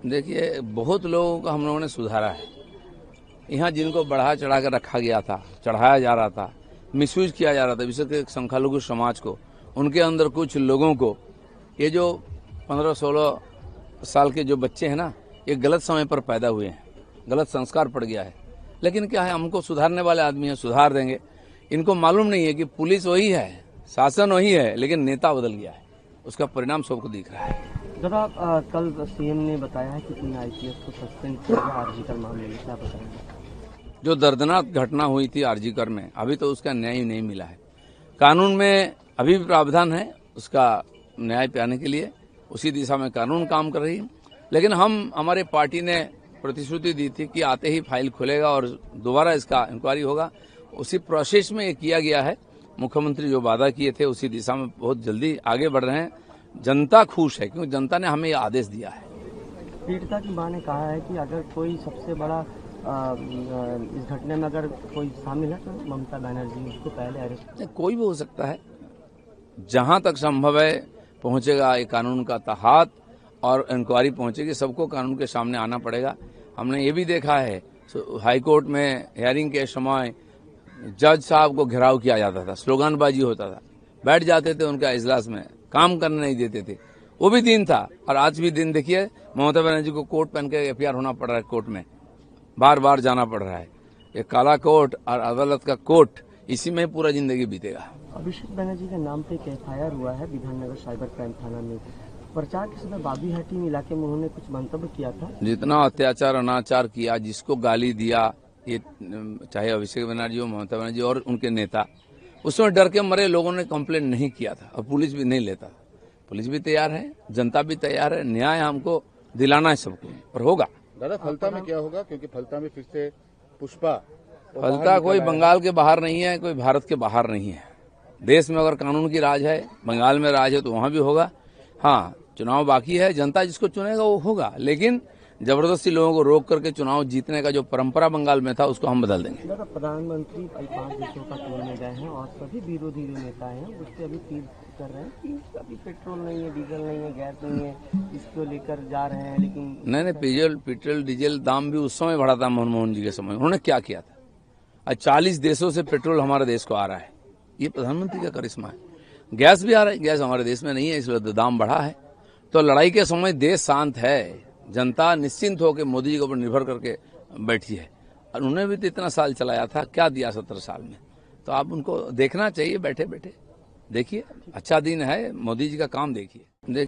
देखिए, बहुत लोगों को हम लोगों ने सुधारा है। यहाँ जिनको बढ़ा चढ़ा कर रखा गया था, चढ़ाया जा रहा था, मिसयूज किया जा रहा था, विशेषकर संख्यालघु समाज को, उनके अंदर कुछ लोगों को, ये जो 15-16 साल के जो बच्चे हैं ना, ये गलत समय पर पैदा हुए हैं, गलत संस्कार पड़ गया है। लेकिन क्या है, हमको सुधारने वाले आदमी हैं, सुधार देंगे। इनको मालूम नहीं है कि पुलिस वही है, शासन वही है, लेकिन नेता बदल गया है। उसका परिणाम सबको दिख रहा है। दादा, कल सीएम ने बताया है कि 3 आईपीएस को सस्पेंड किया गया आरजीकर मामले में, क्या बताएंगे? जो दर्दनाक घटना हुई थी आरजीकर में, अभी तो उसका न्याय नहीं मिला है। कानून में अभी भी प्रावधान है उसका न्याय पाने के लिए, उसी दिशा में कानून काम कर रही है। लेकिन हमारे पार्टी ने प्रतिश्रुति दी थी कि आते ही फाइल खुलेगा और दोबारा इसका इंक्वायरी होगा। उसी प्रोसेस में ये किया गया है। मुख्यमंत्री जो वादा किए थे उसी दिशा में बहुत जल्दी आगे बढ़ रहे हैं। जनता खुश है क्योंकि जनता ने हमें ये आदेश दिया है। पीड़िता की मां ने कहा है कि अगर कोई सबसे बड़ा इस घटना में अगर कोई शामिल है तो ममता बनर्जी, उसको पहले अरेस्ट। कोई भी हो सकता है, जहां तक संभव है पहुंचेगा ये कानून का तहत और इंक्वायरी पहुंचेगी, सबको कानून के सामने आना पड़ेगा। हमने ये भी देखा है हाई कोर्ट में हियरिंग के समय जज साहब को घेराव किया जाता था, स्लोगनबाजी होता था, बैठ जाते थे उनका इजलास में, काम करने नहीं देते थे। वो भी दिन था और आज भी दिन। देखिए, ममता बनर्जी को कोट पहन के एफआईआर होना पड़ रहा है, कोर्ट में बार बार जाना पड़ रहा है। ये काला कोट और अदालत का कोट, इसी में पूरा जिंदगी बीतेगा। अभिषेक बनर्जी के नाम पे एक एफआईआर हुआ है विधाननगर साइबर क्राइम थाना में। प्रचार के समय बाबीहाटी इलाके में उन्होंने कुछ मंतव्य किया था। जितना अत्याचार अनाचार किया, जिसको गाली दिया, ये चाहे अभिषेक बनर्जी हो, ममता बनर्जी और उनके नेता, उसमें डर के मरे लोगों ने कंप्लेंट नहीं किया था और पुलिस भी नहीं लेता। पुलिस भी तैयार है, जनता भी तैयार है, न्याय हमको दिलाना है सबको और होगा। दादा, फलता में क्या होगा? क्योंकि फलता में फिर से पुष्पा, फलता कोई बंगाल के बाहर नहीं है, कोई भारत के बाहर नहीं है। देश में अगर कानून की राज है, बंगाल में राज है, तो वहां भी होगा। हाँ, चुनाव बाकी है, जनता जिसको चुनेगा वो होगा, लेकिन जबरदस्ती लोगों को रोक करके चुनाव जीतने का जो परंपरा बंगाल में था उसको हम बदल देंगे। प्रधानमंत्री 5 देशों का टूर में गए हैं और सभी विरोधी जो नेता हैं उससे अभी अपील कर रहे हैं कि अभी पेट्रोल नहीं है, डीजल नहीं है, गैस नहीं है, इसको लेकर जा रहे हैं। लेकिन नहीं, पेट्रोल डीजल दाम भी उस समय बढ़ा था मनमोहन जी के समय। उन्होंने क्या किया था? आज 40 देशों से पेट्रोल हमारे देश को आ रहा है, ये प्रधानमंत्री का करिश्मा है। गैस भी आ रहा है, गैस हमारे देश में नहीं है, इसलिए दाम बढ़ा है। तो लड़ाई के समय देश शांत है, जनता निश्चिंत होकर मोदी जी के ऊपर निर्भर करके बैठी है। और उन्होंने भी तो इतना साल चलाया था, क्या दिया 17 साल में। तो आप उनको देखना चाहिए, बैठे बैठे देखिए, अच्छा दिन है, मोदी जी का काम देखिए।